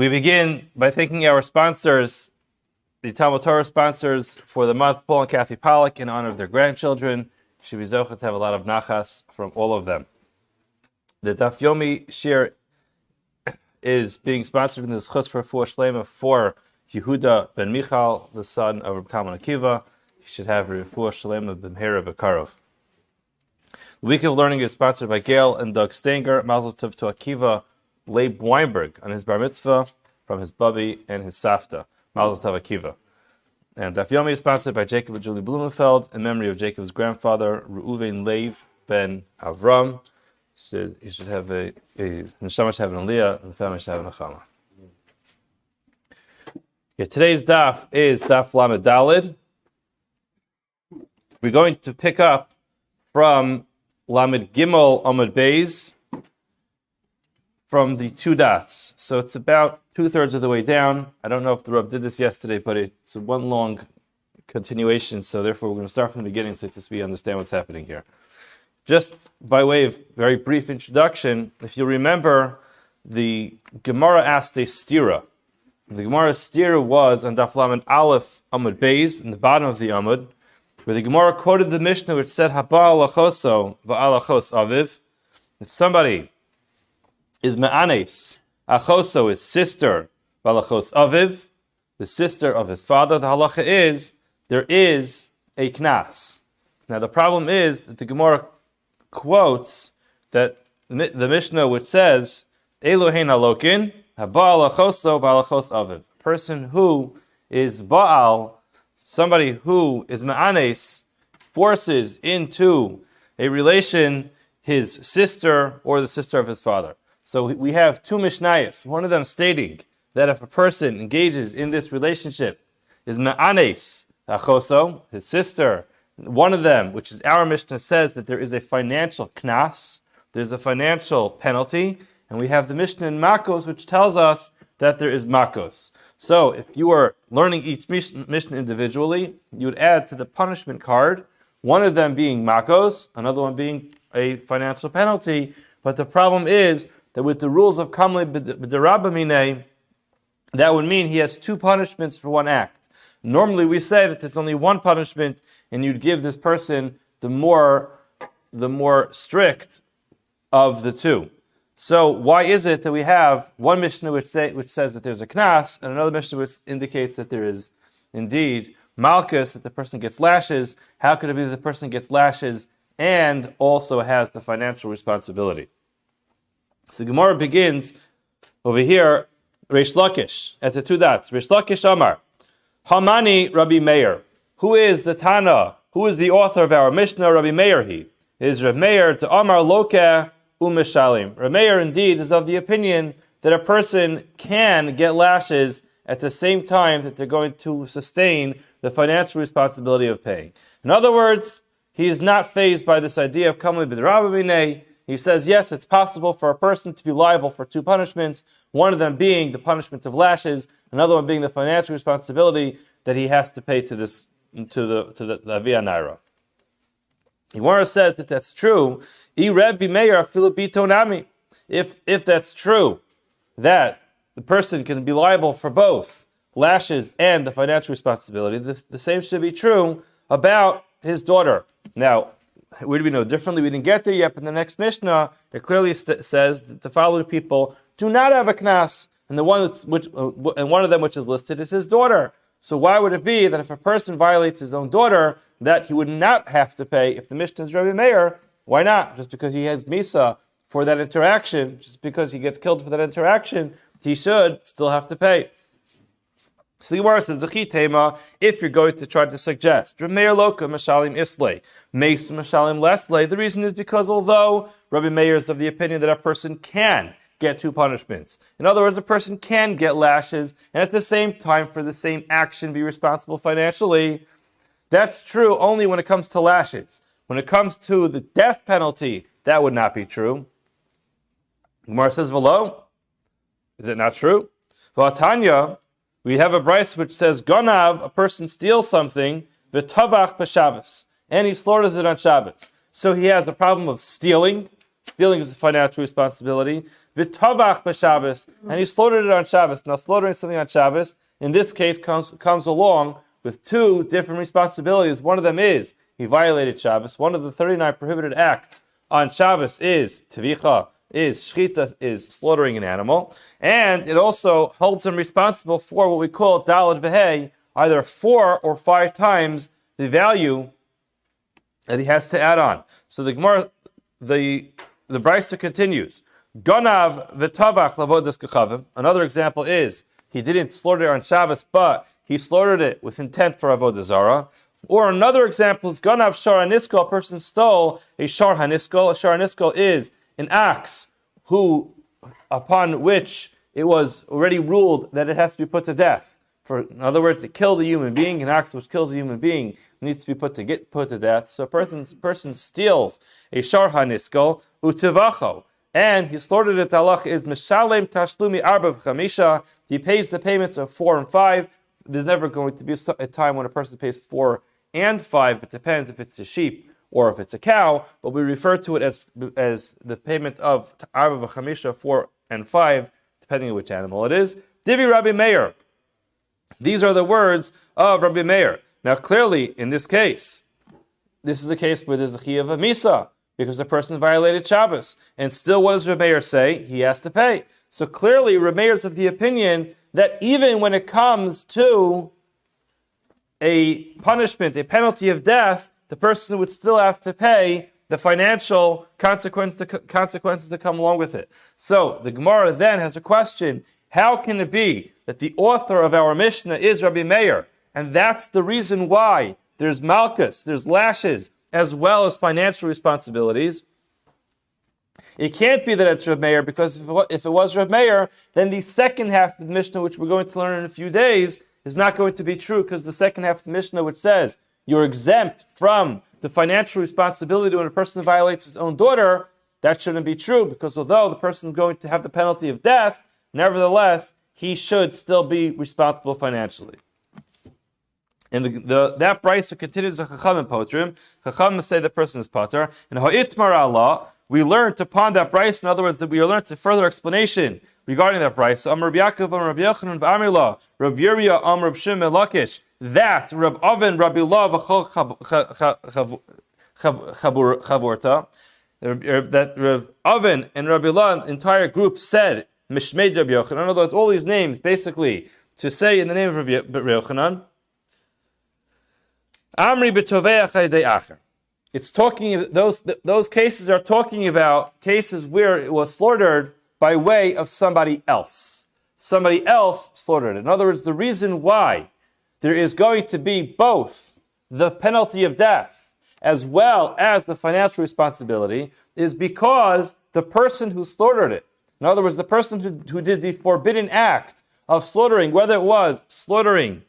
We begin by thanking our sponsors, the Talmud Torah sponsors for the month, Paul and Kathy Pollack, in honor of their grandchildren. Should be zocheh to have a lot of nachas from all of them. The Daf Yomi shir is being sponsored in this chutz for refuah shlema for Yehuda Ben Michal, the son of Abraham and Akiva. He should have refuah shlema b'mhera b'karov. The week of learning is sponsored by Gail and Stanger. Mazel to Akiva, Leib Weinberg on his bar mitzvah from his Bubbie and his Safta. Mazel Akiva. And Daf Yomi is sponsored by Jacob and Julie Blumenfeld in memory of Jacob's grandfather, Reuven Leib Ben Avram. He should have a neshama should have an aliyah, and the family should have a nechama. Okay, today's daf is Daf Lamed Daled. We're going to pick up from Lamed Gimel Amud Beis from the two dots. So it's about 2/3 of the way down. I don't know if the Rav did this yesterday, but it's one long continuation, so therefore we're going to start from the beginning so that we understand what's happening here. Just by way of very brief introduction, if you remember, the Gemara asked a stira. The Gemara stira was on Daf Lamed Aleph Amud Beis, in the bottom of the Amud, where the Gemara quoted the Mishnah which said, Haba alachoso va'alachos aviv. If somebody is me'anes, achoso is sister, va'alachos aviv, the sister of his father, the halacha is, there is a knas. Now the problem is that the Gemara quotes that the Mishnah which says, Elohein halokin, haba alachoso va'alachos aviv. A person who is Baal, somebody who is me'anes, forces into a relation his sister or the sister of his father. So we have two Mishnayos, one of them stating that if a person engages in this relationship, is me'anes achoso, his sister. One of them, which is our Mishnah, says that there is a financial knas, there's a financial penalty, and we have the Mishnah in Makos, which tells us that there is Makos. So if you are learning each Mishnah individually, you would add to the punishment card, one of them being Makos, another one being a financial penalty, but the problem is that with the rules of Kamle B'derabamine, that would mean he has two punishments for one act. Normally we say that there's only one punishment, and you'd give this person the more strict of the two. So why is it that we have one Mishnah which says that there's a knas, and another Mishnah which indicates that there is indeed malchus, that the person gets lashes? How could it be that the person gets lashes and also has the financial responsibility? So Gemara begins over here, Reish Lakish, at the two dots. Reish Lakish Amar, Hamani Rabbi Meir. Who is the Tana? Who is the author of our Mishnah? Rabbi Meir he. Is Rabbi Meir to Amar Lokeh Umeshalim. Rabbi Meir indeed is of the opinion that a person can get lashes at the same time that they're going to sustain the financial responsibility of paying. In other words, he is not fazed by this idea of Kamli B'derabamine. He says, yes, it's possible for a person to be liable for two punishments, one of them being the punishment of lashes, another one being the financial responsibility that he has to pay to the Avia Naira. Gemara says if that's true, if that's true, that the person can be liable for both lashes and the financial responsibility, the same should be true about his daughter. Now, where do we know differently? We didn't get there yet, but in the next Mishnah, it clearly says that the following people do not have a knas, and one of them which is listed is his daughter. So why would it be that if a person violates his own daughter, that he would not have to pay? If the Mishnah is Rabbi Meir, why not? Just because he has Misa for that interaction, just because he gets killed for that interaction, he should still have to pay. So the Gemara says, V'chi if you're going to try to suggest, Rabbi Meir Loka Mashalim Islay, Meis Mashalim Leslay, the reason is because although Rabbi Meir is of the opinion that a person can get two punishments, in other words, a person can get lashes, and at the same time, for the same action, be responsible financially, that's true only when it comes to lashes. When it comes to the death penalty, that would not be true. Gemara says, V'lo, is it not true? V'atanya, we have a brayse which says, Gonav, a person steals something, v'tavach b'Shabbos, and he slaughters it on Shabbos. So he has a problem of stealing, Stealing is a financial responsibility. V'tavach b'Shabbos, and he slaughtered it on Shabbos. Now, slaughtering something on Shabbos, in this case, comes along with two different responsibilities. One of them is he violated Shabbos. One of the 39 prohibited acts on Shabbos is tevicha, is shchita, is slaughtering an animal. And it also holds him responsible for what we call dalad v'hei, either 4 or 5 times the value that he has to add on. So the Gemara, the Brisa continues. Ganav v'tavach lavodas kechavim. Another example is he didn't slaughter it on Shabbos, but he slaughtered it with intent for avodah zarah. Or another example is Ganav shar haniskol. A person stole a shar haniskol. A shar haniskol is an ox upon which it was already ruled that it has to be put to death. In other words, it killed a human being. An ox which kills a human being needs to be put to death. So a person steals a shar haniskol utivacho, and he slaughtered it. Halach is mishalem tashlumi arba v'chamisha. He pays the payments of 4 and 5. There's never going to be a time when a person pays 4 and 5. It depends if it's a sheep or if it's a cow, but we refer to it as the payment of arba v'chamisha, 4 and 5, depending on which animal it is. Divi Rabbi Meir. These are the words of Rabbi Meir. Now, clearly, in this case, this is a case where there's a chiyuv of misa, because the person violated Shabbos. And still, what does Rabbi Meir say? He has to pay. So clearly, Rabbi Meir is of the opinion that even when it comes to a punishment, a penalty of death, the person would still have to pay the financial consequences that come along with it. So the Gemara then has a question. How can it be that the author of our Mishnah is Rabbi Meir? And that's the reason why there's malchus, there's lashes, as well as financial responsibilities. It can't be that it's Rabbi Meir, because if it was Rabbi Meir, then the second half of the Mishnah, which we're going to learn in a few days, is not going to be true, because the second half of the Mishnah, which says you're exempt from the financial responsibility when a person violates his own daughter, that shouldn't be true, because although the person is going to have the penalty of death, nevertheless, he should still be responsible financially. And that brisa continues with Chachamim potrim. Chachamim say the person is pater. And ha'itmar Allah, we learned upon that brisa. In other words, that we learned a further explanation regarding that brisa. Amar Rabbi Yaakov, Amar Rabbi Yochanan, v'Amirla, Rabbi Yirmiyah, Amar Rabbi Shimon Lakish. That Rabbi Avin, Rabbi Lav, Chavorta. That Rabbi Avin and Rabbi Lav, entire group said Mishmei Rabbi Yochanan. In other words, all these names basically to say in the name of Rabbi Yochanan. Amri b'toveach ha'idei acher. It's talking, those cases are talking about cases where it was slaughtered by way of somebody else. Somebody else slaughtered it. In other words, the reason why there is going to be both the penalty of death as well as the financial responsibility is because the person who slaughtered it, in other words, the person who did the forbidden act of slaughtering, whether it was slaughtering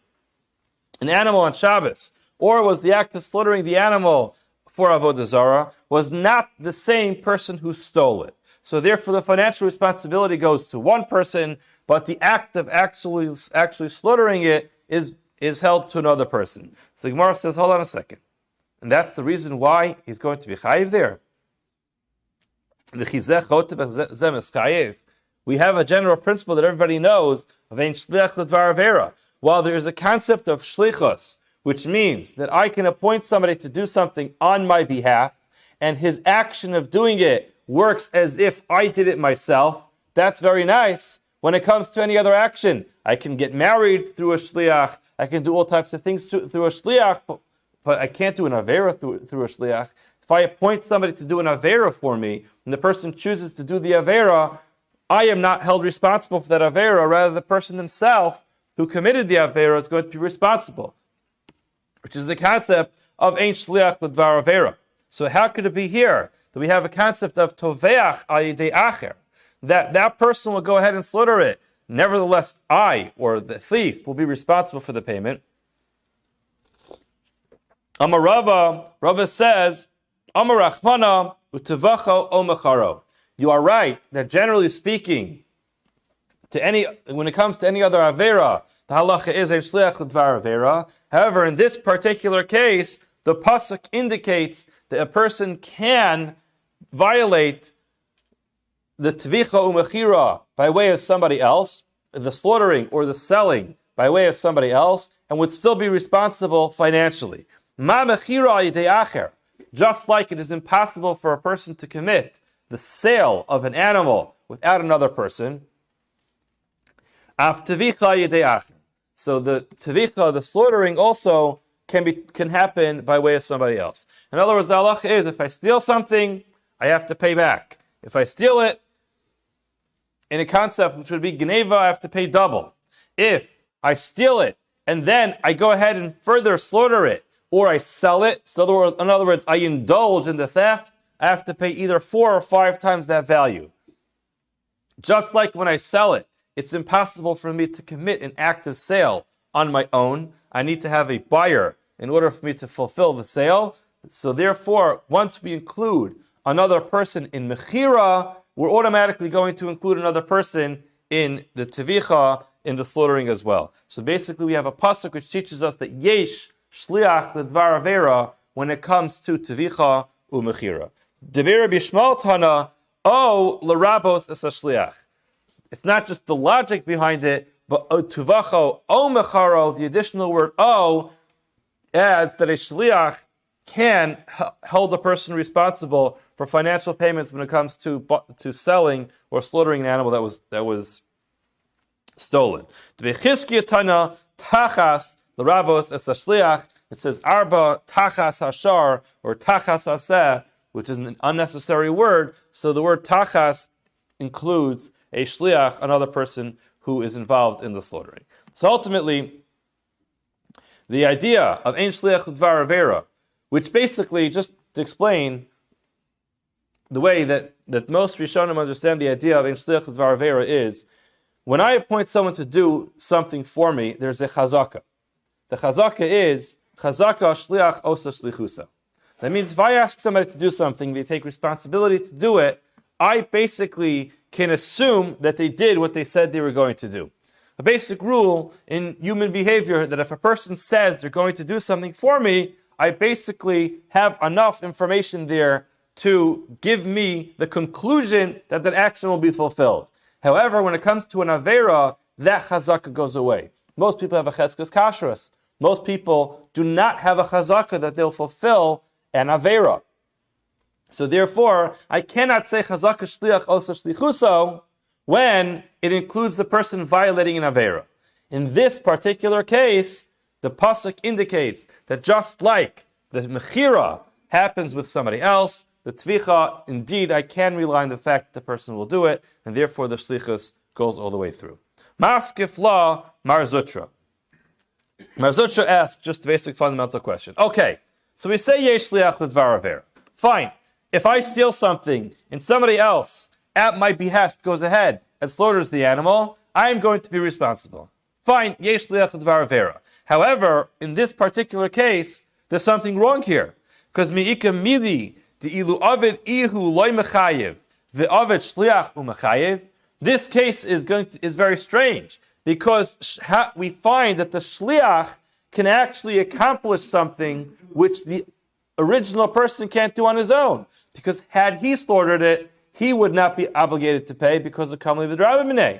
an animal on Shabbos, or was the act of slaughtering the animal for avodah zarah, was not the same person who stole it. So therefore the financial responsibility goes to one person, but the act of actually slaughtering it is held to another person. So the Gemara says, hold on a second. And that's the reason why he's going to be chayiv there. We have a general principle that everybody knows of ein shliach l'dvar avera. While there is a concept of shlichus, which means that I can appoint somebody to do something on my behalf, and his action of doing it works as if I did it myself. That's very nice. When it comes to any other action, I can get married through a shliach, I can do all types of things through a shliach, but I can't do an avera through a shliach. If I appoint somebody to do an avera for me, and the person chooses to do the avera, I am not held responsible for that avera. Rather, the person himself who committed the avera is going to be responsible, which is the concept of ein shliach l'dvar avera. So how could it be here that we have a concept of toveach al yedei acher, that person will go ahead and slaughter it, nevertheless I, or the thief, will be responsible for the payment? Amar Rava says, Amar Rachmana utevacho o mecharo. You are right that generally speaking, when it comes to any other avera, the halacha is a shliach l'dvar avera. However, in this particular case, the pasuk indicates that a person can violate the tvicha umechira by way of somebody else, the slaughtering or the selling by way of somebody else, and would still be responsible financially. Ma mechira yidei acher, just like it is impossible for a person to commit the sale of an animal without another person. Af tvicha yidei acher. So the tvicha, the slaughtering, also can happen by way of somebody else. In other words, the halacha is, if I steal something, I have to pay back. If I steal it, in a concept which would be gneva, I have to pay double. If I steal it and then I go ahead and further slaughter it, or I sell it, so in other words, I indulge in the theft, I have to pay either 4 or 5 times that value. Just like when I sell it, it's impossible for me to commit an act of sale on my own. I need to have a buyer in order for me to fulfill the sale. So therefore, once we include another person in mechira, we're automatically going to include another person in the tevicha, in the slaughtering as well. So basically we have a pasuk which teaches us that yesh shliach ledvar avera when it comes to tevicha umechira. Deber bishmal tana o larabos es shliach. It's not just the logic behind it, but tuvacho o mecharo, the additional word o, adds that a shliach can hold a person responsible for financial payments when it comes to selling or slaughtering an animal that was stolen. It says arba tachas hashar or tachas aseh, which is an unnecessary word. So the word tachas includes a shliach, another person who is involved in the slaughtering. So ultimately, the idea of ein shliach l'dvar avera, which basically, just to explain the way that most Rishonim understand the idea of ein shliach l'dvar avera is, when I appoint someone to do something for me, there's a chazaka. The chazaka is chazaka shliach osa shlichusa. That means if I ask somebody to do something, they take responsibility to do it, I basically can assume that they did what they said they were going to do. A basic rule in human behavior that if a person says they're going to do something for me, I basically have enough information there to give me the conclusion that that action will be fulfilled. However, when it comes to an avera, that chazaka goes away. Most people have a cheskes kashrus. Most people do not have a chazaka that they'll fulfill an avera. So therefore, I cannot say chazaka shliach osa shlichuso when it includes the person violating an avera. In this particular case, the pasuk indicates that just like the mechira happens with somebody else, the tvicha, indeed, I can rely on the fact that the person will do it, and therefore the shlichus goes all the way through. Maskif la Mar Zutra. Mar Zutra asks just a basic fundamental question. Okay, so we say yesh shliach l'dvar avera. Fine. If I steal something and somebody else at my behest goes ahead and slaughters the animal, I am going to be responsible. Fine, yesh shliach l'dvar avera. However, in this particular case, there's something wrong here. Because mi'ika mili de'ilu avid ihu loy mechayev ve'avid shliach u'mechayev. This case is very strange because we find that the shliach can actually accomplish something which the original person can't do on his own. Because had he slaughtered it, he would not be obligated to pay because of kamli v'drabah.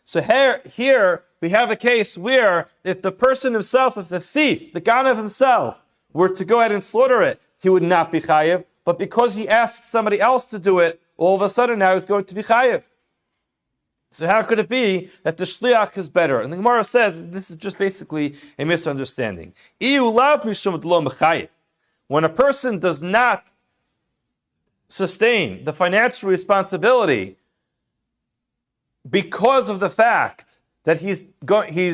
So here we have a case where if the person himself, if the thief, the ganav himself, were to go ahead and slaughter it, he would not be chayiv. But because he asked somebody else to do it, all of a sudden now he's going to be chayiv. So how could it be that the shliach is better? And the Gemara says this is just basically a misunderstanding. When a person does not sustain the financial responsibility because of the fact that he's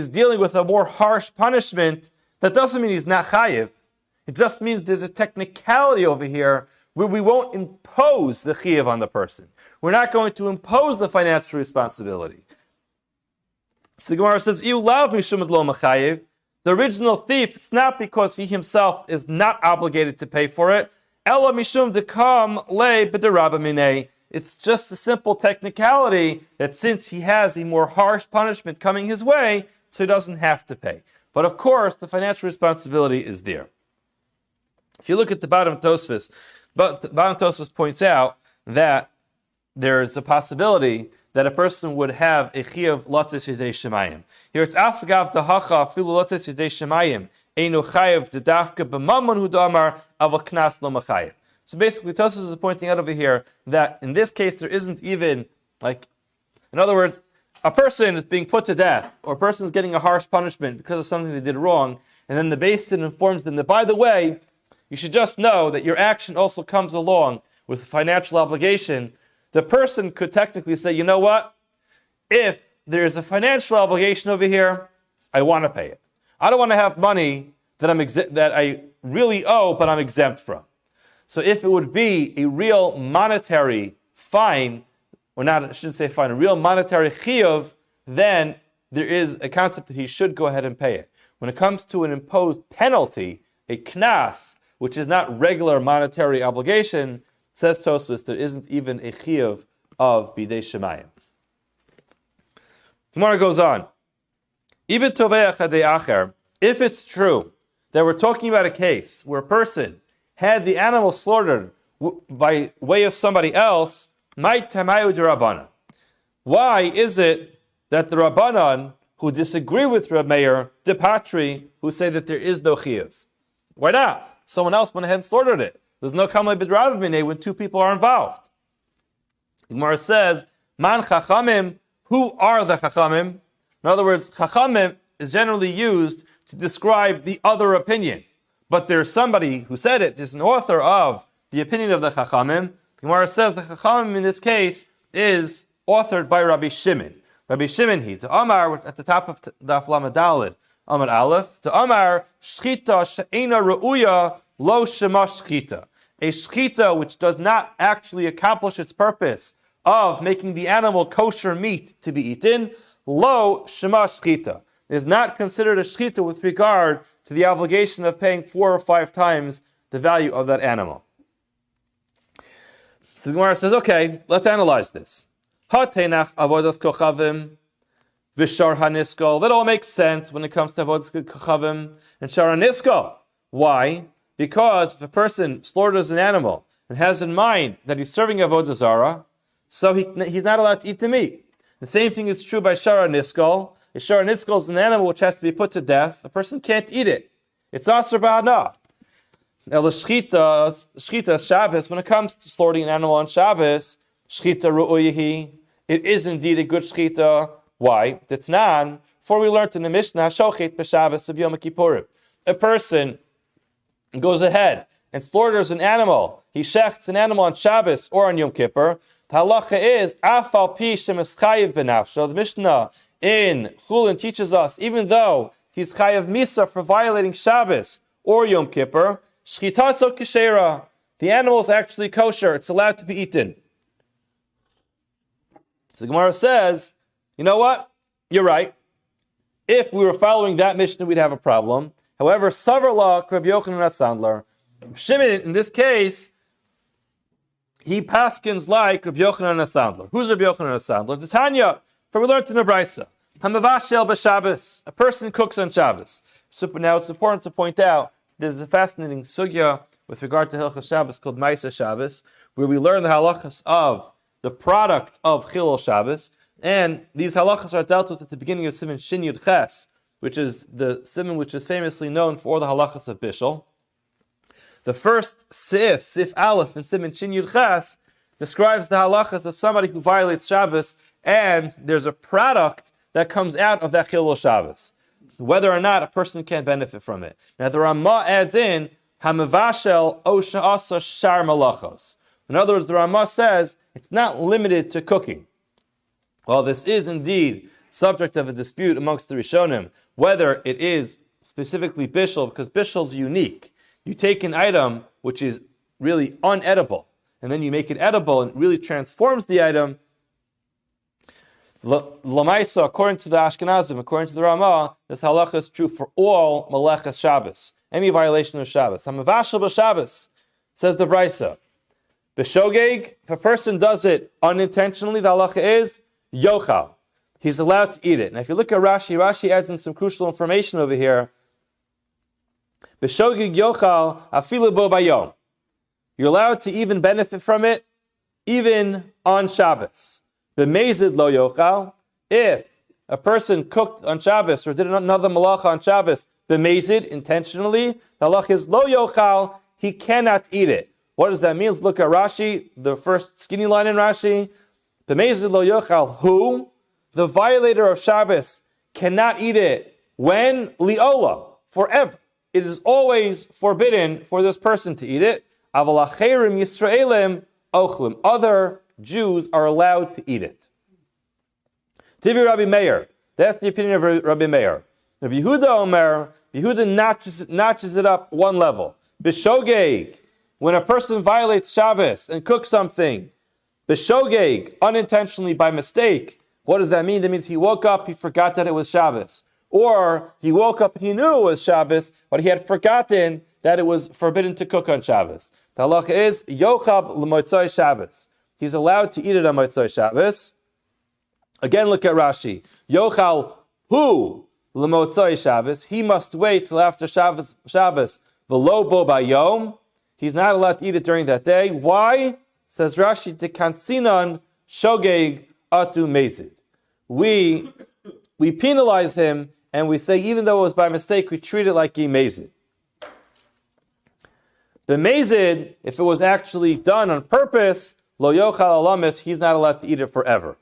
dealing with a more harsh punishment, that doesn't mean he's not chayiv. It just means there's a technicality over here where we won't impose the chiyuv on the person. We're not going to impose the financial responsibility. So the Gemara says, the original thief, it's not because he himself is not obligated to pay for it. Ella mishum dekam Leib b'derabah minei. It's just a simple technicality that since he has a more harsh punishment coming his way, so he doesn't have to pay. But of course, the financial responsibility is there. If you look at the bottom Tosfos, but the bottom Tosfos points out that there's a possibility that a person would have a chiyuv lotzes yedei shemayim. Here it's afgav dahacha filu lotzes yedei shemayim einu chayiv dedafka b'mamon hu damar avol knas lo machayiv. So basically, Tosfos is pointing out over here that in this case there isn't even in other words, a person is being put to death, or a person is getting a harsh punishment because of something they did wrong, and then the Beis Din informs them that, by the way, you should just know that your action also comes along with a financial obligation. The person could technically say, you know what? If there's a financial obligation over here, I want to pay it. I don't want to have money that I really owe, but I'm exempt from. So if it would be a real monetary fine, or not, I shouldn't say fine, a real monetary chiyuv, then there is a concept that he should go ahead and pay it. When it comes to an imposed penalty, a knas, which is not regular monetary obligation, says Tosfos, there isn't even a chiyuv of bidei shemayim. Gemara goes on. If it's true that we're talking about a case where a person had the animal slaughtered by way of somebody else, why is it that the Rabbanan who disagree with Reb Meir, de patri, who say that there is no chiyuv? Why not? Someone else went ahead and slaughtered it. There's no kamei b'drav minei when two people are involved. The Gemara says, Man chachamim, who are the chachamim? In other words, chachamim is generally used to describe the other opinion. But there's somebody who said it. There's an author of the opinion of the chachamim. The Gemara says the chachamim in this case is authored by Rabbi Shimon. Rabbi Shimon to Amar, at the top of Daf Lamed Amar Aleph, to Amar, shchita she'ena re'uya lo shema shchita. A shchita which does not actually accomplish its purpose of making the animal kosher meat to be eaten, lo shema shchita, is not considered a shchita with regard to the obligation of paying 4 or 5 times the value of that animal. So the Gemara says, okay, let's analyze this. Ha-tenach avodas kochavim v'shar haniskol. That all makes sense when it comes to avodas kochavim and shar haniskol. Why? Because if a person slaughters an animal and has in mind that he's serving avodah zarah, so he's not allowed to eat the meat. The same thing is true by shar haniskol. A shar haniskol is an animal which has to be put to death. A person can't eat it. It's asur ba'ana. El shchita Shabbos, when it comes to slaughtering an animal on Shabbos, shchita ru'uyihi, it is indeed a good shchita. Why? T'tnan, for we learned in the Mishnah, shochet b'Shabbos v'yom kippurim. A person goes ahead and slaughters an animal. He shechts an animal on Shabbos or on Yom Kippur. The halacha is afal pi shemes chayiv b'nafsho. The Mishnah in Chulin teaches us, even though he's chayiv misa for violating Shabbos or Yom Kippur, shchitaso keshera, the animal is actually kosher. It's allowed to be eaten. So the Gemara says, you know what? You're right. If we were following that Mishnah, we'd have a problem. However, Savarla, Rabbi Yochanan Sandler, Shimon, in this case, he paskins like Rabbi Yochanan Sandler. Who's Rabbi Yochanan Sandler? The Tanya, for we learned in the Brisa. Hamavashel b'Shabbos. A person cooks on Shabbos. So now it's important to point out there's a fascinating sugya with regard to Hilchos Shabbos called Ma'aseh Shabbos, where we learn the halachas of the product of Chilul Shabbos, and these halachas are dealt with at the beginning of Siman Shin Yud Ches, which is the Siman which is famously known for all the halachas of Bishul. The first Sif Aleph in Siman Shin Yud Ches describes the halachas of somebody who violates Shabbos, and there's a product that comes out of that Chilul Shabbos, whether or not a person can benefit from it. Now the Ramah adds in Hamavashel o she'asa shar malachos. In other words, the Ramah says it's not limited to cooking. Well, this is indeed subject of a dispute amongst the Rishonim, whether it is specifically bishul, because bishul is unique. You take an item which is really unedible, and then you make it edible, and it really transforms the item. Lamaisa, according to the Ashkenazim, according to the Ramah, this halacha is true for all Malechas Shabbos, any violation of Shabbos. Hamavashel b'Shabbos, says the Brisa. B'shogeg, if a person does it unintentionally, the halacha is yochal. He's allowed to eat it. Now if you look at Rashi adds in some crucial information over here. B'shogeg yochal afilu bo bayom. You're allowed to even benefit from it even on Shabbos. B'mezid lo yochal, if a person cooked on Shabbos or did another malacha on Shabbos, b'mezid, intentionally, the halach is lo yochal, he cannot eat it. What does that mean? Let's look at Rashi, the first skinny line in Rashi. B'mezid lo yochal, who? The violator of Shabbos cannot eat it. When? Liola, forever. It is always forbidden for this person to eat it. Aval acherim Yisraelim ochlim. Other Jews are allowed to eat it. Tibi Rabbi Meir. That's the opinion of Rabbi Meir. Rabbi Yehuda Omer, Yehuda notches it up one level. B'shogeg, when a person violates Shabbos and cooks something, b'shogeg, unintentionally by mistake, what does that mean? That means he woke up, he forgot that it was Shabbos. Or he woke up and he knew it was Shabbos, but he had forgotten that it was forbidden to cook on Shabbos. The halacha is, yochab l'motzoi Shabbos. He's allowed to eat it on Motzoi Shabbos. Again, look at Rashi. Yochal hu l'motzoi Shabbos. He must wait till after Shabbos. V'lo bo bayom. He's not allowed to eat it during that day. Why? Says Rashi, tekansinan shogeg atu mezid. We penalize him and we say, even though it was by mistake, we treat it like he mezid. The mezid, if it was actually done on purpose, lo yochal alamis, he's not allowed to eat it forever.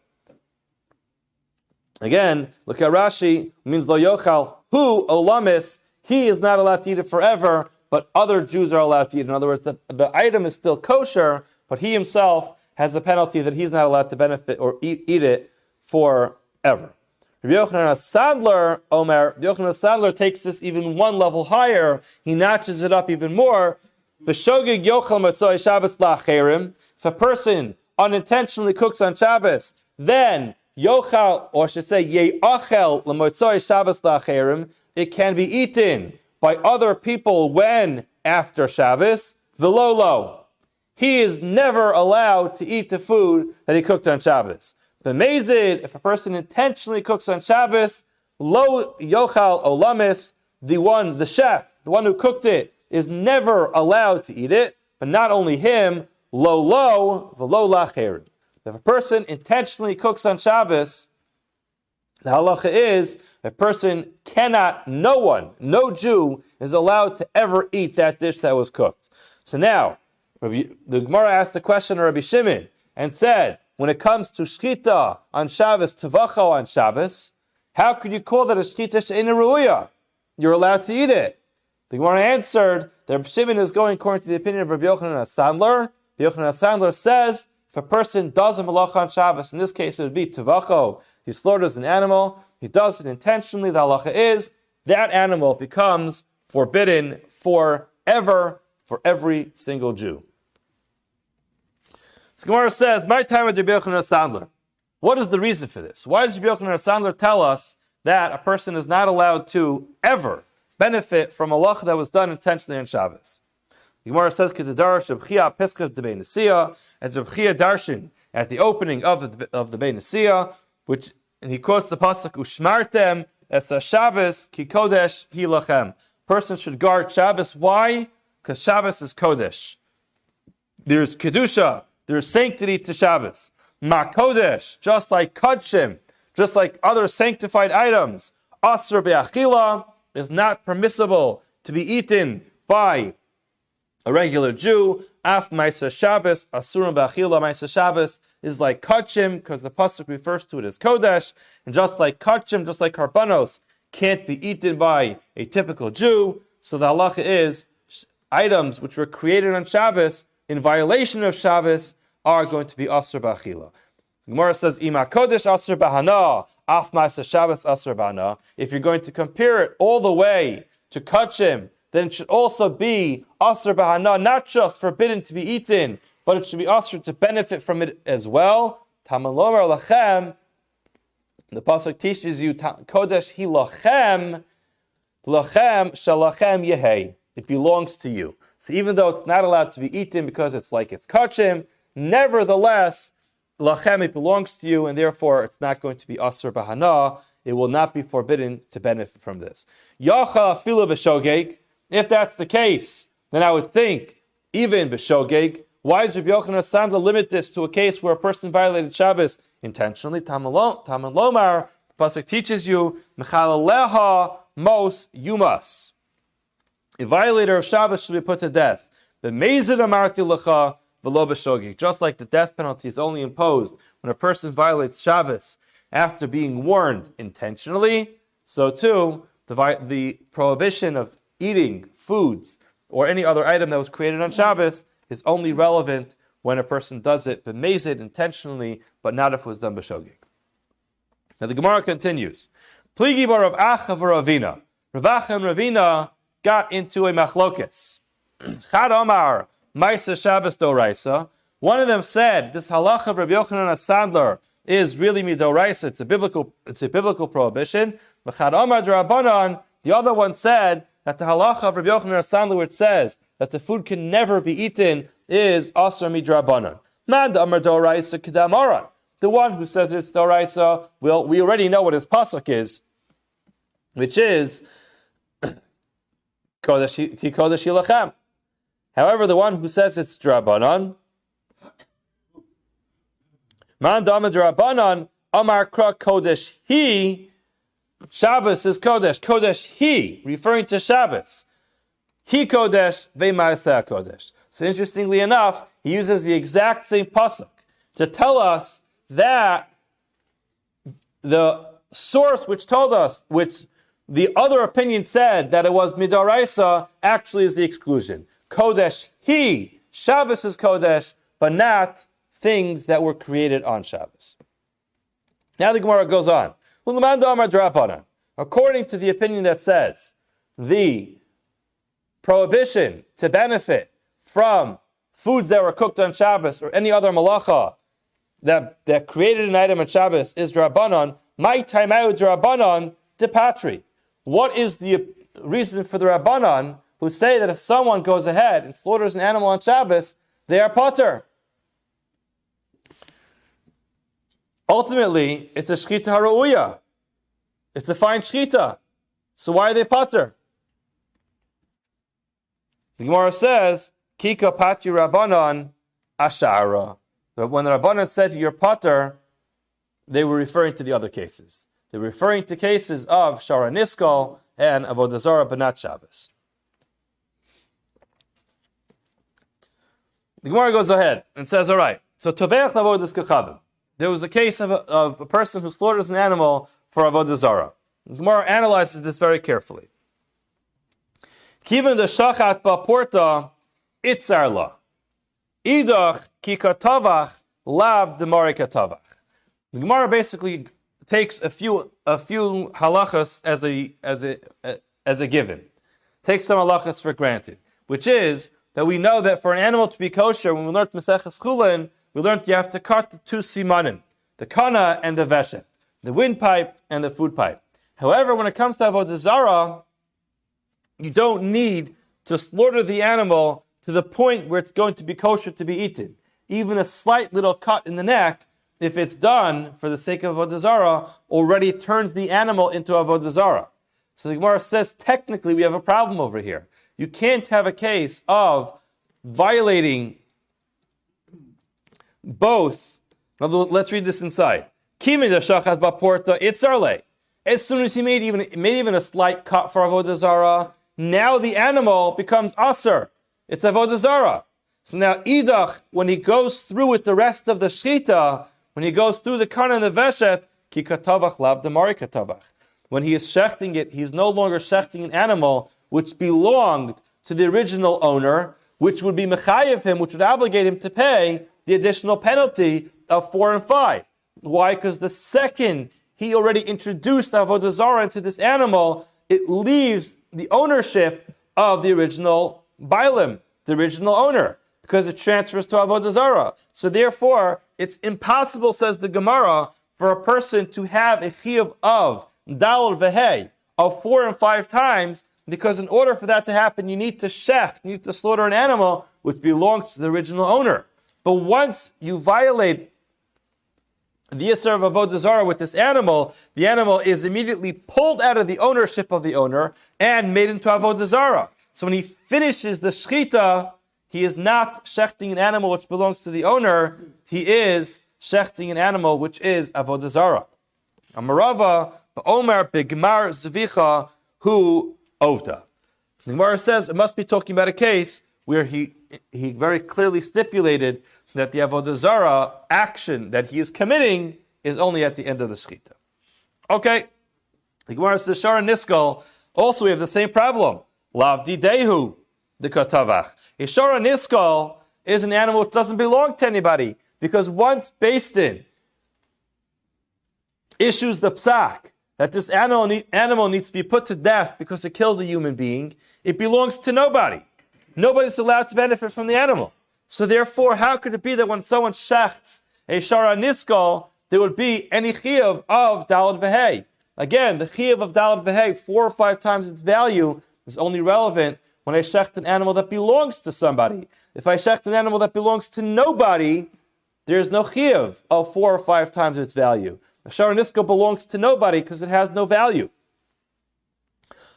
Again, look at Rashi, it means lo yochal hu olamis, he is not allowed to eat it forever, but other Jews are allowed to eat it. In other words, the item is still kosher, but he himself has a penalty that he's not allowed to benefit or eat it forever. Rabbi Yochanan Sadler, Rabbi Yochanan Sadler takes this even one level higher. He notches it up even more. B'shogeg yochal matzoi Shabbos la'acherim. If a person unintentionally cooks on Shabbos, then yochal, or I should say ye'achel l'motzoi Shabbos la'acherim, it can be eaten by other people when after Shabbos. V'lolo, he is never allowed to eat the food that he cooked on Shabbos. B'mezid, if a person intentionally cooks on Shabbos, lo yochal olamis, the chef, the one who cooked it, is never allowed to eat it. But not only him, lo v'lo lacherim. If a person intentionally cooks on Shabbos, the halacha is a person cannot, no Jew is allowed to ever eat that dish that was cooked. So now, the Gemara asked the question of Rabbi Shimon and said, when it comes to shchita on Shabbos, tevacho on Shabbos, how could you call that a shchita she'eina ruya? You're allowed to eat it. The Gemara answered that Rabbi Shimon is going according to the opinion of Rabbi Yochanan HaSandler. Rabbi Yochanan HaSandler says, if a person does a malacha on Shabbos, in this case it would be tevacho, he slaughters an animal, he does it intentionally, the halacha is, that animal becomes forbidden forever for every single Jew. So Gemara says, my time with Rabbi Yochanan HaSandler. What is the reason for this? Why does Rabbi Yochanan HaSandler tell us that a person is not allowed to ever benefit from a malacha that was done intentionally on Shabbos? The Gemara says, as Reb Chia darshan at the opening of the Bein Nesiyah, and he quotes the pasuk, Ushmartem es Shabbos ki kodesh hi lachem. Person should guard Shabbos. Why? Because Shabbos is kodesh. There's kedusha, there's sanctity to Shabbos. Ma kodesh, just like kodshim, just like other sanctified items, asr be'achila is not permissible to be eaten by a regular Jew. Af Maisa Shabbos, Asurim Ba'achila Maisa Shabbos is like Kodshim, because the pasuk refers to it as Kodesh, and just like Kodshim, just like Karbanos, can't be eaten by a typical Jew. So the halacha is, items which were created on Shabbos, in violation of Shabbos, are going to be Asur Ba'achila. The Gemara says, Ima Kodesh Asur Ba'hana, Af Maisa Shabbos Asur Ba'hana. If you're going to compare it all the way to Kodshim, then it should also be asr b'hana, not just forbidden to be eaten, but it should be asr to benefit from it as well. Taman lomer lachem, the pasuk teaches you, kodesh hi lachem, lachem shalachem yehei. It belongs to you. So even though it's not allowed to be eaten because it's like it's kachim, nevertheless, lachem, it belongs to you, and therefore it's not going to be asr b'hana. It will not be forbidden to benefit from this. Yacha afilu b'shogeg. If that's the case, then I would think, even b'shogeg, Why does Rabbi Yochanan Sandler limit this to a case where a person violated Shabbos intentionally? Talmud Lomar, the pasuk teaches you, Mechalaleha mos yumas. A violator of Shabbos should be put to death. B'mezid amarti lecha v'lo b'shogig. Just like the death penalty is only imposed when a person violates Shabbos after being warned intentionally, so too the prohibition of eating foods or any other item that was created on Shabbos is only relevant when a person does it b'mezid intentionally, but not if it was done b'shogig. Now the Gemara continues. Pligi bar Rav Acha v'Ravina. Rav Acha and Ravina got into a machlokes. Chad Omar Ma'aser Shabbos Doraisa. One of them said this halacha of Rabbi Yochanan Sandler is really midoraisa. It's a biblical prohibition. Chad Omar D'Rabbanan. The other one said that the halacha of Rabbi Yochanan Sandler, which says that the food can never be eaten, is asar midrabanan. Man Amar Doraisa Kedamaran. The one who says it's Doraisa, well, we already know what his pasuk is, which is Kodesh Yilachem. However, the one who says it's Drabanan, Man Dama Drabanan, Amar Kra Kodesh He, Shabbos is Kodesh. Kodesh He, referring to Shabbos. He Kodesh, Ve'ma'aseh Kodesh. So interestingly enough, he uses the exact same pasuk to tell us that the source which told us, which the other opinion said that it was midaraisa, actually is the exclusion. Kodesh He, Shabbos is Kodesh, but not things that were created on Shabbos. Now the Gemara goes on. According to the opinion that says the prohibition to benefit from foods that were cooked on Shabbos or any other malacha that created an item on Shabbos is Drabanan, my time out Drabanan de Patri. What is the reason for the Rabbanan who say that if someone goes ahead and slaughters an animal on Shabbos, they are pater? Ultimately, it's a shchita harauya. It's a fine shchita. So why are they pater? The Gemara says, Kika pati Rabbanan ashara. But when the Rabbanan said you're pater, they were referring to the other cases. They're referring to cases of Shara Niskal and Avodah Zarah, but not Shabbos. The Gemara goes ahead and says, all right, so Toveach Avodas Kachavim. There was the case of a person who slaughters an animal for Avodah Zarah. The Gemara analyzes this very carefully. Kiven the Shachat Ba'porta Itzar La. Idach Ki Katavach Lav Demari Katavach. The Gemara basically takes a few halachas as a given. Takes some halachas for granted, which is that we know that for an animal to be kosher, when we learned Maseches Chulin, we learned you have to cut the two simanim, the kana and the veshet, the windpipe and the food pipe. However, when it comes to Avodah Zarah, you don't need to slaughter the animal to the point where it's going to be kosher to be eaten. Even a slight little cut in the neck, if it's done for the sake of Avodah Zarah, already turns the animal into Avodah Zarah. So the Gemara says, technically, we have a problem over here. You can't have a case of violating both. Let's read this inside. As soon as he made even a slight cut for Avodah Zarah, now the animal becomes aser. It's Avodah Zarah. So now idach, when he goes through with the rest of the shchita, when he goes through the kana and the veshet, ki katavach lav demari katavach. When he is shechting it, he's no longer shechting an animal which belonged to the original owner, which would be mechayev him, which would obligate him to pay the additional penalty of 4 and 5. Why? Because the second he already introduced Avodah Zarah into this animal, it leaves the ownership of the original bailim, the original owner, because it transfers to Avodah Zarah. So therefore, it's impossible, says the Gemara, for a person to have a chiyuv of dal vehei of 4 and 5 times, because in order for that to happen, you need to slaughter an animal which belongs to the original owner. But once you violate the Yisr of Avodah Zarah with this animal, the animal is immediately pulled out of the ownership of the owner and made into Avodah Zarah. So when he finishes the shchita, he is not shechting an animal which belongs to the owner. He is shechting an animal which is avodah zarah. Amarava ba'omer b'gemar zvicha hu ovda. The Gemara says it must be talking about a case where he very clearly stipulated that the avodah zarah action that he is committing is only at the end of the shechita. Okay. The Gemara says Shara Niskal. Also, we have the same problem. Lavdi dehu the katavach. A Shara Niskal is an animal which doesn't belong to anybody, because once Beis Din issues the psak that this animal needs to be put to death because it killed a human being, it belongs to nobody. Nobody's allowed to benefit from the animal. So therefore, how could it be that when someone shechts a Shara Niskal, there would be any chiyuv of Dalad Vehei? Again, the chiyuv of Dalad Vehei, 4 or 5 times its value, is only relevant when I shecht an animal that belongs to somebody. If I shecht an animal that belongs to nobody, there's no chiyuv of 4 or 5 times its value. The Shara Niskal belongs to nobody because it has no value.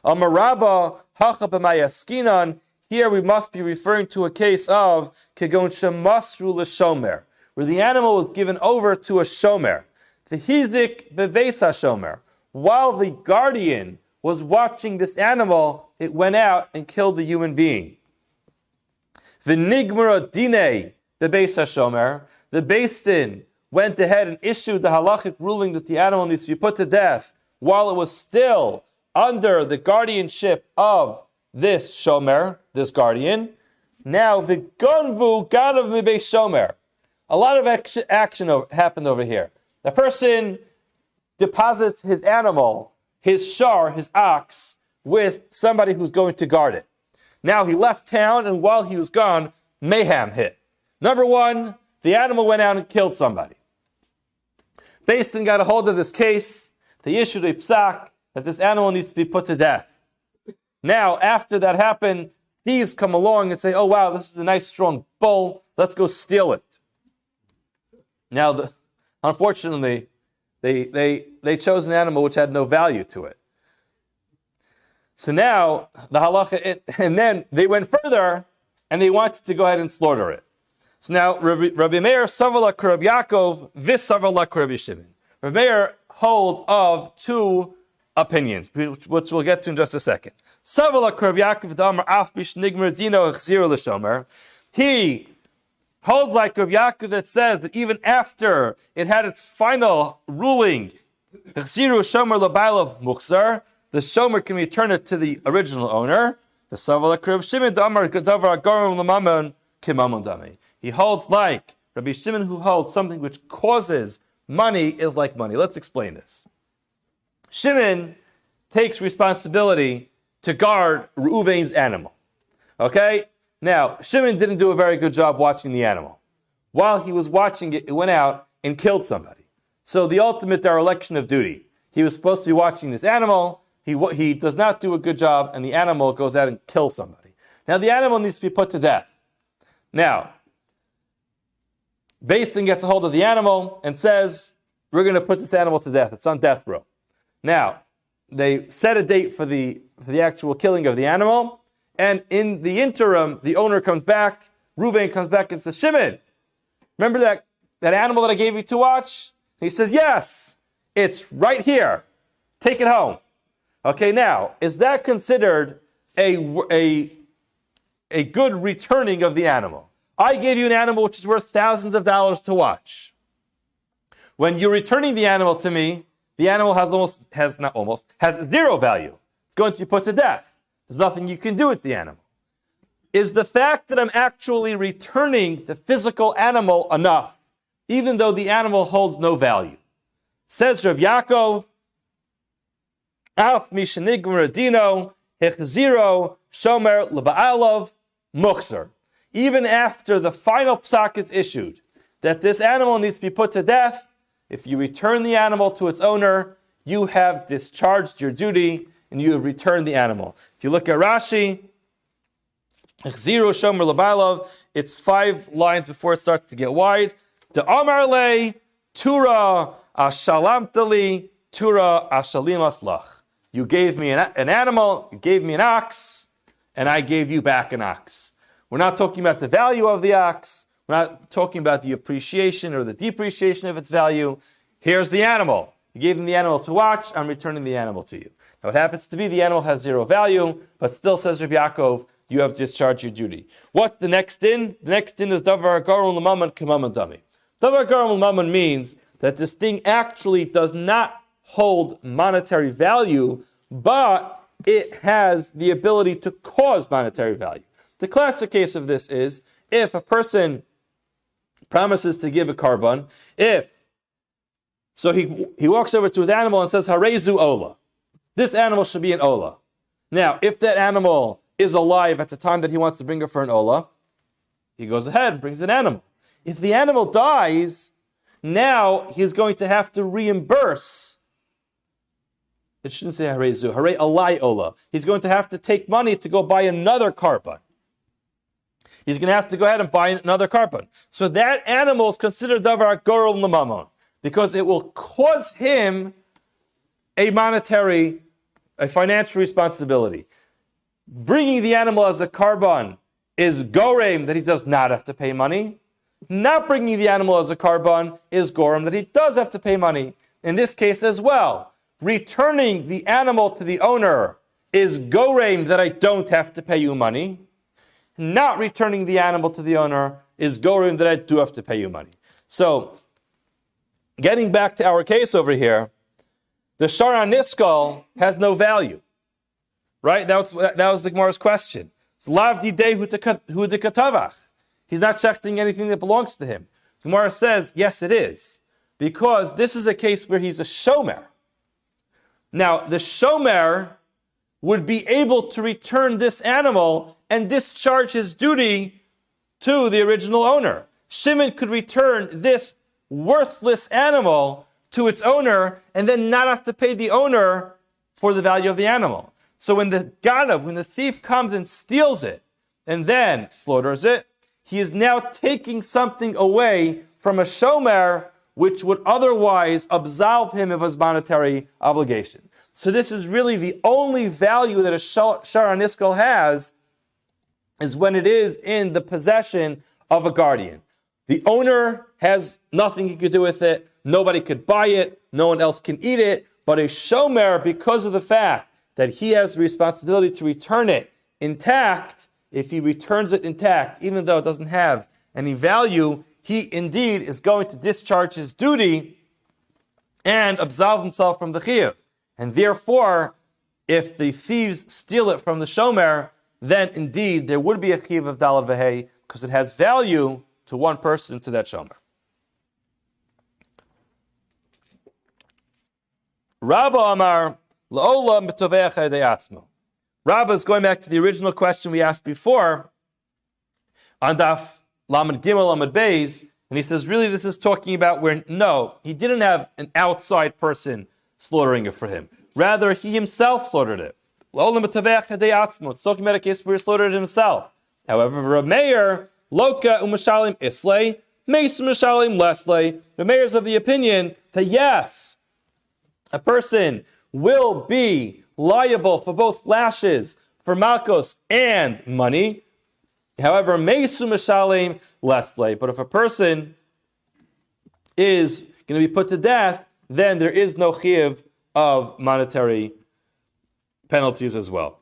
Amaraba hacha b'mayaskinan. Here we must be referring to a case of kegon shemasru l'shomer, where the animal was given over to a shomer. The hizik beveis hashomer. While the guardian was watching this animal, it went out and killed a human being. V'nigmara dinei beveis hashomer. The Beis Din went ahead and issued the halachic ruling that the animal needs to be put to death while it was still under the guardianship of this shomer, this guardian. Now, v'gonvu ganav mibeis shomer. A lot of action happened over here. The person deposits his animal, his shar, his ox, with somebody who's going to guard it. Now he left town, and while he was gone, mayhem hit. Number one, the animal went out and killed somebody. Beis Din got a hold of this case. They issued a psak that this animal needs to be put to death. Now, after that happened, thieves come along and say, oh wow, this is a nice strong bull, let's go steal it. Now, unfortunately, they chose an animal which had no value to it. So now, the halacha, and then they went further, and they wanted to go ahead and slaughter it. So now, Rabbi Meir Savala Rabbi Yaakov, Vis Savala Rabbi Shimon. Rabbi Meir holds of 2 opinions, which we'll get to in just a second. Savala Rabbi Yaakov Damar Af Bish Nigmer Dino Chzir L'Shomer. He holds like Rabbi Yaakov that says that even after it had its final ruling, Chziru Shomer L'Bailov Muchzar, the Shomer can return it to the original owner. The Savala Rabbi Shimon Damar Gadavar Garum L'Mamon Kimamon Dami. He holds like Rabbi Shimon, who holds something which causes money is like money. Let's explain this. Shimon takes responsibility to guard Reuven's animal. Okay? Now, Shimon didn't do a very good job watching the animal. While he was watching it, it went out and killed somebody. So the ultimate dereliction of duty. He was supposed to be watching this animal. He does not do a good job, and the animal goes out and kills somebody. Now, the animal needs to be put to death. Now, Beis Din gets a hold of the animal and says, we're going to put this animal to death. It's on death row. Now, they set a date for the actual killing of the animal, and in the interim, the owner comes back, Reuven comes back and says, Shimon, remember that animal that I gave you to watch? And he says, yes, it's right here. Take it home. Okay, now, is that considered a good returning of the animal? I gave you an animal which is worth thousands of dollars to watch. When you're returning the animal to me, the animal has 0 value. It's going to be put to death. There's nothing you can do with the animal. Is the fact that I'm actually returning the physical animal enough, even though the animal holds no value? Says Rabbi Yaakov, Af mishenigmer dino hechziro shomer leba'alov muchzer. Even after the final psak is issued, that this animal needs to be put to death, if you return the animal to its owner, you have discharged your duty and you have returned the animal. If you look at Rashi, Chziru Shomer Labalov, it's 5 lines before it starts to get wide. The Amar Le, TORAH Ashalamtali, TORAH Ashalimas Lach. You gave me an animal, you gave me an ox, and I gave you back an ox. We're not talking about the value of the ox. We're not talking about the appreciation or the depreciation of its value. Here's the animal. You gave him the animal to watch. I'm returning the animal to you. Now, it happens to be the animal has zero value, but still, says Rabbi Yaakov, you have discharged your duty. What's the next din? The next din is davar garum l'mammon k'mammon dami. Davar garum l'mammon means that this thing actually does not hold monetary value, but it has the ability to cause monetary value. The classic case of this is if a person promises to give a karban, so he walks over to his animal and says, Harezu Ola. This animal should be an Ola. Now, if that animal is alive at the time that he wants to bring her for an Ola, he goes ahead and brings an animal. If the animal dies, now he's going to have to reimburse. It shouldn't say Harezu, Hare Alai Ola. He's going to have to take money to go buy another karban. He's going to have to go ahead and buy another karban. So that animal is considered davar garum l'mammon, because it will cause him a financial responsibility. Bringing the animal as a karban is gorem, that he does not have to pay money. Not bringing the animal as a karban is gorem, that he does have to pay money. In this case as well, returning the animal to the owner is gorem, that I don't have to pay you money. Not returning the animal to the owner is gorem, that I do have to pay you money. So, getting back to our case over here, the Shara Niskal has no value. Right? That was the Gemara's question. So, Lav Didei Hu Dekatavach. He's not shechting anything that belongs to him. Gemara says, yes, it is. Because this is a case where he's a shomer. Now, the shomer would be able to return this animal and discharge his duty to the original owner. Shimon could return this worthless animal to its owner and then not have to pay the owner for the value of the animal. So when the ganav, when the thief comes and steals it and then slaughters it, he is now taking something away from a shomer which would otherwise absolve him of his monetary obligation. So this is really the only value that a Shara Niskal has, is when it is in the possession of a guardian. The owner has nothing he could do with it. Nobody could buy it. No one else can eat it. But a shomer, because of the fact that he has the responsibility to return it intact, if he returns it intact, even though it doesn't have any value, he indeed is going to discharge his duty and absolve himself from the chiyuv. And therefore, if the thieves steal it from the shomer, then indeed there would be a chiyuv of dalad v'hei, because it has value to one person, to that shomer. Rabba Amar La'ola Mitoveach Yedei Atzmo. Rabba is going back to the original question we asked before on Daf Lamed Gimel Lamed Beis, and he says, really, this is talking about where, no, he didn't have an outside person slaughtering it for him. Rather, he himself slaughtered it. It's talking about a case where he slaughtered it himself. However, Reb Meir, Loka u'mashalim islay, meis u'mashalim leslay. Reb Meir is of the opinion that yes, a person will be liable for both lashes, for malkos, and money. However, meis u'mashalim leslay. But if a person is going to be put to death, then there is no chiyuv of monetary penalties as well.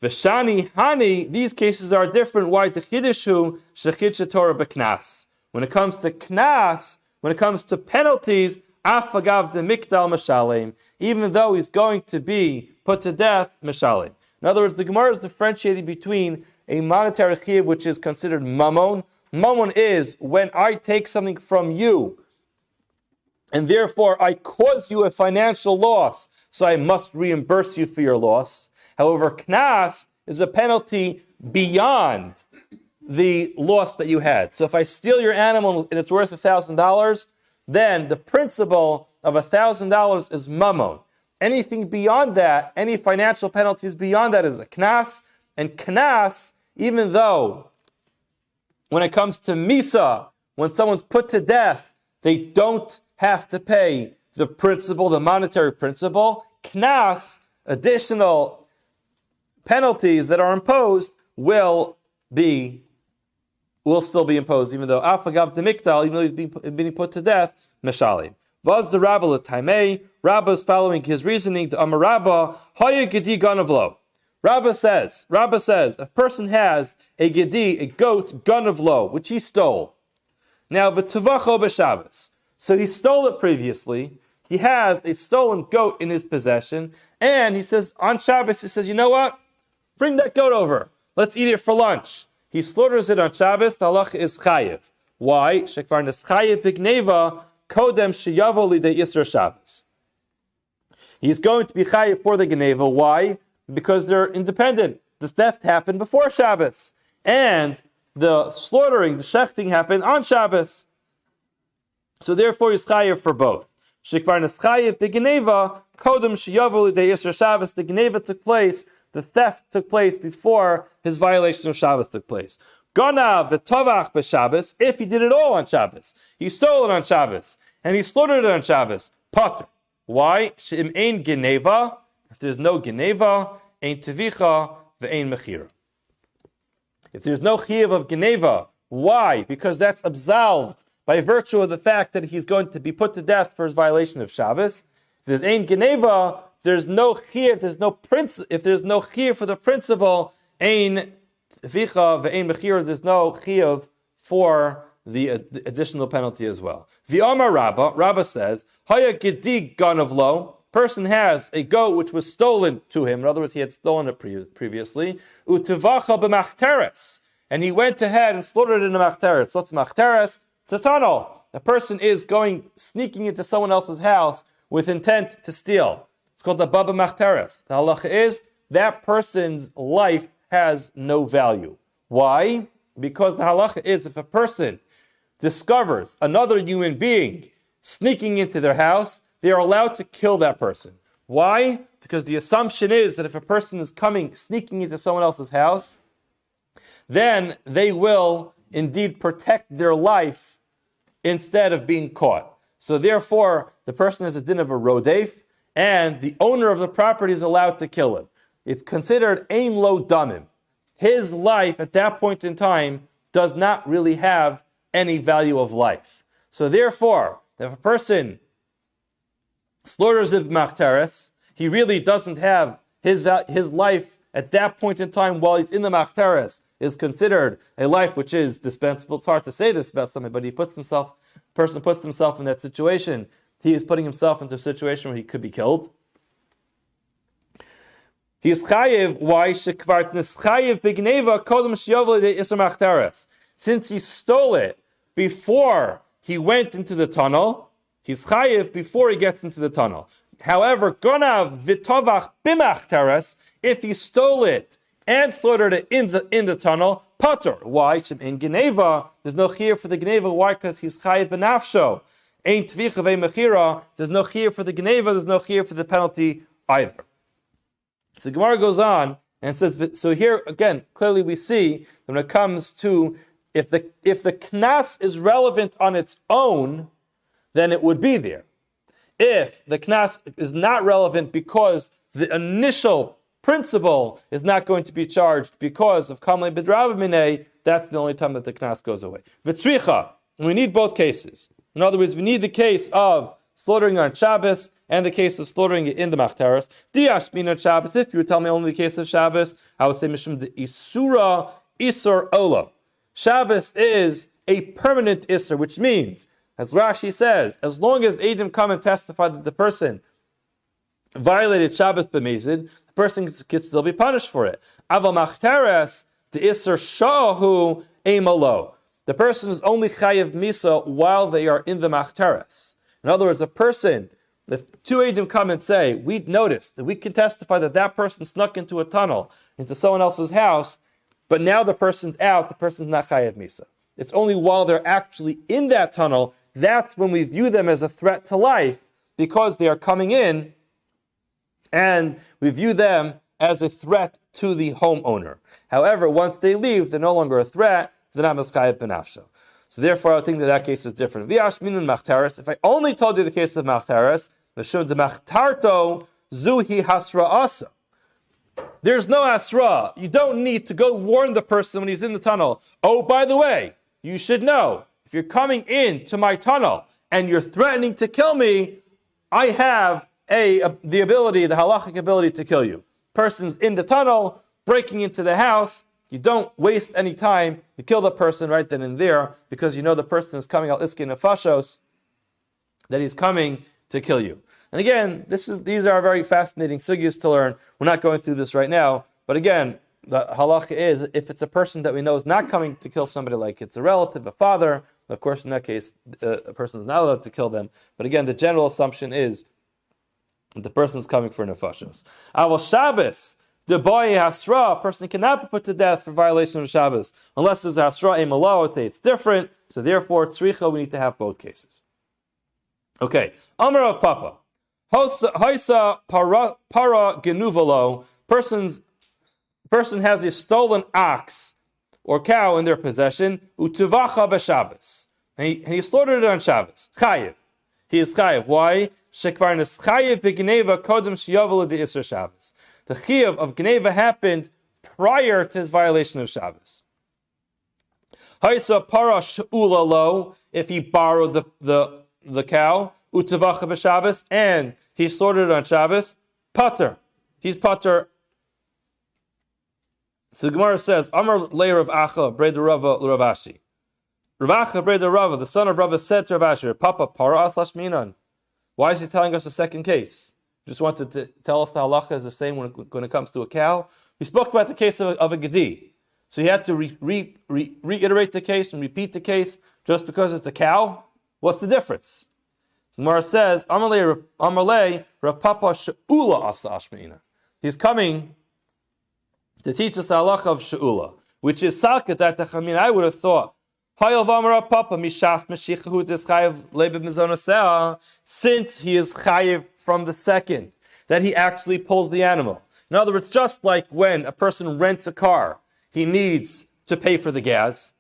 V'shani hani, these cases are different. Why? Techidishu shechid Torah b'knas. When it comes to knas, when it comes to penalties, afagav de mikdal mashalim, even though he's going to be put to death, mashalim. In other words, the Gemara is differentiating between a monetary chiyuv, which is considered mammon. Mammon is when I take something from you, and therefore I cause you a financial loss, so I must reimburse you for your loss. However, knas is a penalty beyond the loss that you had. So if I steal your animal and it's worth $1,000, then the principal of $1,000 is mammon. Anything beyond that, any financial penalties beyond that is a knas. And knas, even though when it comes to misa, when someone's put to death, they don't have to pay the principal, the monetary principal. Knas, additional penalties that are imposed, will be will still be imposed, even though Afagav de Miktal, even though he's being put to death, Meshalim. Vaz the Rabba l'taimei, Rabba is following his reasoning to Amar Rabba, Haya Gedi Ganavlo. Rabba says, a person has a Gedi, a goat, Ganavlo, which he stole. Now, v'tuvacho b'Shabbos. So he stole it previously. He has a stolen goat in his possession, and he says, on Shabbos, he says, you know what? Bring that goat over. Let's eat it for lunch. He slaughters it on Shabbos. The halacha is chayiv. Why? Shekvar neschayiv b'gneva kodem sheyavo lidei Isra Shabbos. He's going to be chayiv for the gneva. Why? Because they're independent. The theft happened before Shabbos, and the slaughtering, the shechting happened on Shabbos. So therefore, he's chayiv for both. Shekvar neschayiv b'gneva kodem sheyavo lidei Isra Shabbos. The gneva took place. The theft took place before his violation of Shabbos took place. Ganav v'tovach b'Shabbos, if he did it all on Shabbos. He stole it on Shabbos, and he slaughtered it on Shabbos. Pater. Why? She'im ein geneva. If there's no geneva, ein tevicha ve'ein mechira. If there's no chiyuv of geneva, why? Because that's absolved by virtue of the fact that he's going to be put to death for his violation of Shabbos. If there's ein geneva, there's no chiyuv, if there's no chiyuv for the principle, ein vicha ve'ein mechir, there's no chiyuv for the additional penalty as well. V'amar Rabba says, haya gedi ganavlo, person has a goat which was stolen to him, in other words, he had stolen it previously, utivacha b'machteres, and he went ahead and slaughtered it in a machteres. What's machteres? It's a tunnel. A person is sneaking into someone else's house with intent to steal. It's called the Bubbie machteres. The halacha is that person's life has no value. Why? Because the halacha is if a person discovers another human being sneaking into their house, they are allowed to kill that person. Why? Because the assumption is that if a person is sneaking into someone else's house, then they will indeed protect their life instead of being caught. So therefore, the person has a din of a rodef, and the owner of the property is allowed to kill him. It's considered ein lo damim. His life at that point in time does not really have any value of life. So therefore, if a person slaughters it machteres, he really doesn't have his life at that point in time while he's in the machteres is considered a life which is dispensable. It's hard to say this about somebody, but person puts himself in that situation. He is putting himself into a situation where he could be killed. He is chayiv. Why? Shekvart neschayiv b'gneva kodem sheyavol lidei Isra machteres. Since he stole it before he went into the tunnel, he's chayiv before he gets into the tunnel. However, gonav v'tovach b'machteres, if he stole it and slaughtered it in the tunnel, pater. Why? In geneva, there's no chiyuv for the geneva. Why? Because he's chayiv b'nafsho. Ain't tvicha ve'mechira. There's no chiyuv for the geneva. There's no chiyuv for the penalty either. So the Gemara goes on and says, so here again, clearly we see that when it comes to if the knas is relevant on its own, then it would be there. If the knas is not relevant because the initial principle is not going to be charged because of kamlei b'draba minei, that's the only time that the knas goes away. V'tzricha, we need both cases. In other words, we need the case of slaughtering on Shabbos and the case of slaughtering it in the machteres. Diyash min on Shabbos. If you would tell me only the case of Shabbos, I would say mishum de isura isur olam. Shabbos is a permanent isur, which means, as Rashi says, as long as Eidim come and testify that the person violated Shabbos b'mezid, the person could still be punished for it. Aval machteres de isur shahu emalo. The person is only chayiv misa while they are in the machteres. In other words, a person, if two Eidim come and say, we noticed that we can testify that that person snuck into a tunnel, into someone else's house, but now the person's out, the person's not chayiv misa. It's only while they're actually in that tunnel, that's when we view them as a threat to life, because they are coming in, and we view them as a threat to the homeowner. However, once they leave, they're no longer a threat, they're not chayiv b'nafsho. So therefore, I think that case is different. V'yash minun machteres. If I only told you the case of machteres, l'shum de machtarto zuhi hasra asa. There's no asra. You don't need to go warn the person when he's in the tunnel. Oh, by the way, you should know, if you're coming into my tunnel and you're threatening to kill me, I have the halachic ability to kill you. Person's in the tunnel, breaking into the house, you don't waste any time, you kill the person right then and there, because you know the person is coming out iskin nefashos, that he's coming to kill you. And again, these are very fascinating sugyas to learn. We're not going through this right now, but again, the halacha is, if it's a person that we know is not coming to kill somebody, like it's a relative, a father, of course in that case, a person is not allowed to kill them. But again, the general assumption is that the person is coming for nefashos. Aval Shabbos, the boy hasra, a person cannot be put to death for violation of Shabbos, unless there's hasra emalo, it's different, so therefore, tzricha, we need to have both cases. Okay, Amar of Papa. Haisa para genuvalo. Person has a stolen ox or cow in their possession. Utuvacha b'Shabbos. And he slaughtered it on Shabbos. Chayiv. He is chayiv. Why? Shekvar neschayiv b'gneva kodem sheyavolu de'isra Shabbos. The chayiv of gneva happened prior to his violation of Shabbos. Haisa para she'ula lo. If he borrowed the cow. Utavacha b'Shabbos, and he slaughtered it on Shabbos, pater. He's pater. So the Gemara says, Amar layer of Acha, Breda Rava, Ravashi. Ravacha, Breda Rava, the son of Rava, said to Ravashi, Papa, para aslash minan. Why is he telling us a second case? He just wanted to tell us the halacha is the same when it comes to a cow. We spoke about the case of a gedi. So he had to reiterate the case and repeat the case just because it's a cow. What's the difference? Gemara says, Amalei Rav Papa She'ula Asa Ashmeina. He's coming to teach us the halacha of She'ula, which is Salkat Atachamina. I would have thought, Hayel Vamar Papa Mishas Meshichahu Deschayev Leib Mizonosea, since he is chayev from the second, that he actually pulls the animal. In other words, just like when a person rents a car, he needs to pay for the gas.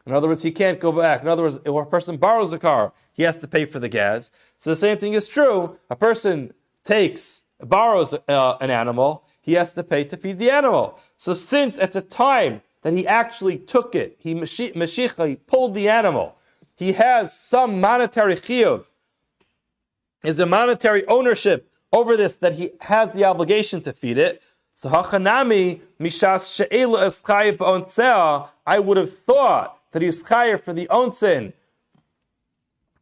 In other words, he can't go back. In other words, if a person borrows a car, he has to pay for the gas. So the same thing is true. A person borrows an animal, he has to pay to feed the animal. So since at the time that he actually took it, he pulled the animal, he has some monetary chiyuv, is a monetary ownership over this, that he has the obligation to feed it. So hachanami mishas she'ela es chayev b'ontzea, I would have thought that he's chayev for the onsin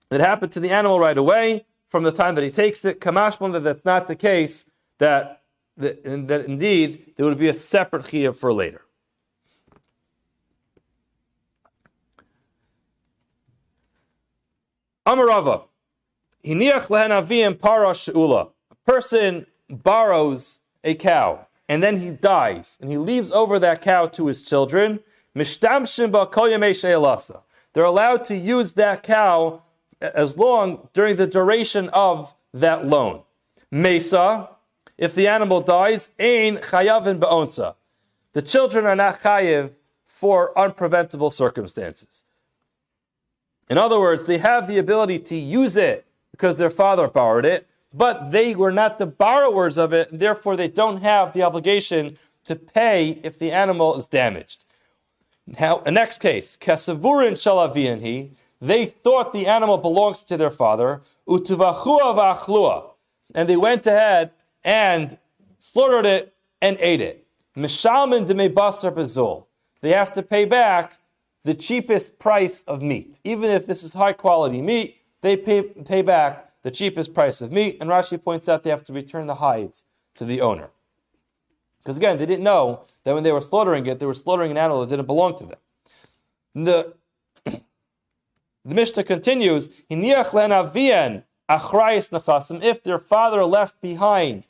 that happened to the animal right away from the time that he takes it. Kamashmon, that that's not the case, that indeed there would be a separate chiyuv for later. Amarava, hiniach lehen avim para she'ula. A person borrows a cow and then he dies and he leaves over that cow to his children. Mishtamshim ba kol yamei she'elasa. They're allowed to use that cow as long during the duration of that loan. Mesa, if the animal dies, ein chayavin be'onsa. The children are not chayiv for unpreventable circumstances. In other words, they have the ability to use it because their father borrowed it, but they were not the borrowers of it, and therefore they don't have the obligation to pay if the animal is damaged. Now, the next case, Kesuvurin shalavianhi, they thought the animal belongs to their father, utuvachua v'achlua, and they went ahead and slaughtered it and ate it. Mishalmin demei basar bezul. They have to pay back the cheapest price of meat. Even if this is high quality meat, they pay back the cheapest price of meat, and Rashi points out they have to return the hides to the owner. Because again, they didn't know that when they were slaughtering it, they were slaughtering an animal that didn't belong to them. The Mishnah continues, if their father left behind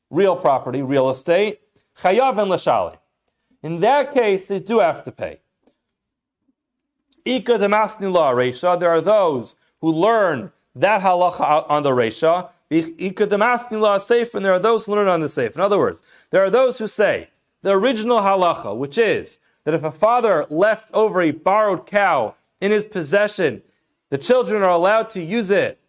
real property, real estate, in that case, they do have to pay. There are those who learn that halacha on the Reisha, and there are those who learn on the Seif. In other words, there are those who say the original halacha, which is that if a father left over a borrowed cow in his possession, the children are allowed to use it,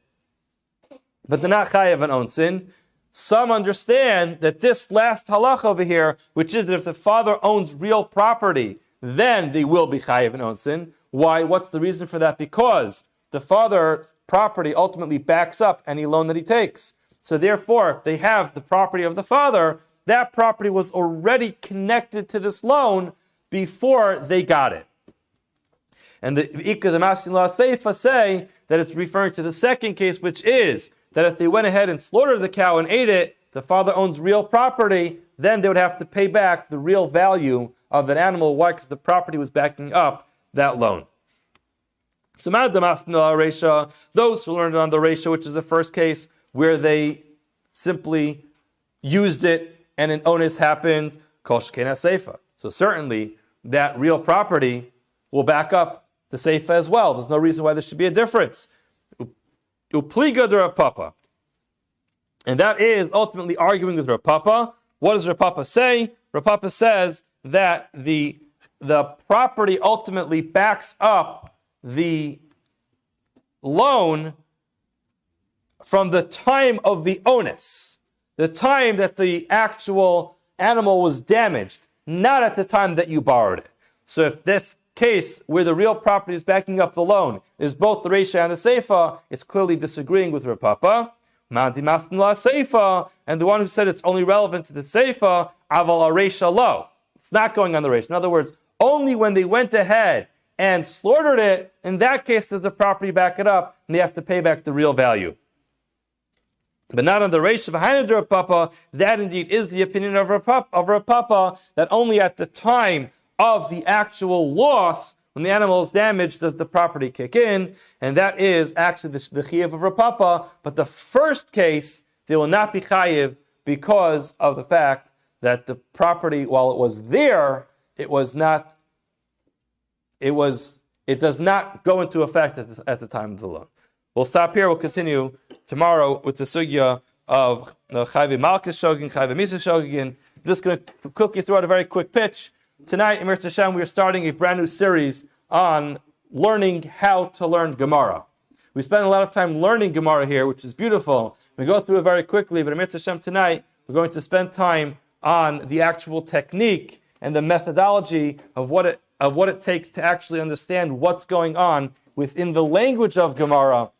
but they're not chayav and onsin. Some understand that this last halacha over here, which is that if the father owns real property, then they will be chayav and onsin. Why? What's the reason for that? Because the father's property ultimately backs up any loan that he takes. So therefore, if they have the property of the father, that property was already connected to this loan before they got it. And the Ikka, the Masculine Seifa say that it's referring to the second case, which is that if they went ahead and slaughtered the cow and ate it, the father owns real property, then they would have to pay back the real value of that animal. Why? Because the property was backing up that loan. So those who learned on the ratio, which is the first case where they simply used it and an onus happened, kol shekena seifa. So certainly that real property will back up the seifa as well. There's no reason why there should be a difference. Upliga de Rav Papa. And that is ultimately arguing with Rav Papa. What does Rav Papa say? Rav Papa says that the property ultimately backs up the loan from the time of the onus, the time that the actual animal was damaged, not at the time that you borrowed it. So if this case where the real property is backing up the loan is both the Reisha and the Seifa, it's clearly disagreeing with Rav Papa. And the one who said it's only relevant to the Seifa, aval Reisha lo. It's not going on the Reisha. In other words, only when they went ahead and slaughtered it, in that case does the property back it up, and they have to pay back the real value. But not on the Reisha behind Rav Papa. That indeed is the opinion of Rav Papa, that only at the time of the actual loss, when the animal is damaged, does the property kick in, and that is actually the chiyuv of Rav Papa. But the first case, they will not be chayiv because of the fact that the property, while it was there, it does not go into effect at the time of the loan. We'll stop here. We'll continue tomorrow with the sugya of Chayve Malchus Shogin, Chayve Misa Shogin. I'm just going to quickly throw out a very quick pitch. Tonight, in Mitzvah Hashem, we are starting a brand new series on learning how to learn Gemara. We spend a lot of time learning Gemara here, which is beautiful. We go through it very quickly, but in Mitzvah Hashem tonight, we're going to spend time on the actual technique and the methodology of what it takes to actually understand what's going on within the language of Gemara,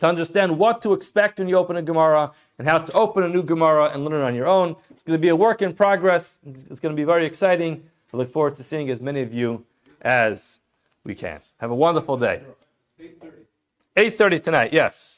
to understand what to expect when you open a Gemara, and how to open a new Gemara and learn it on your own. It's going to be a work in progress. It's going to be very exciting. I look forward to seeing as many of you as we can. Have a wonderful day. 8:30 tonight, yes.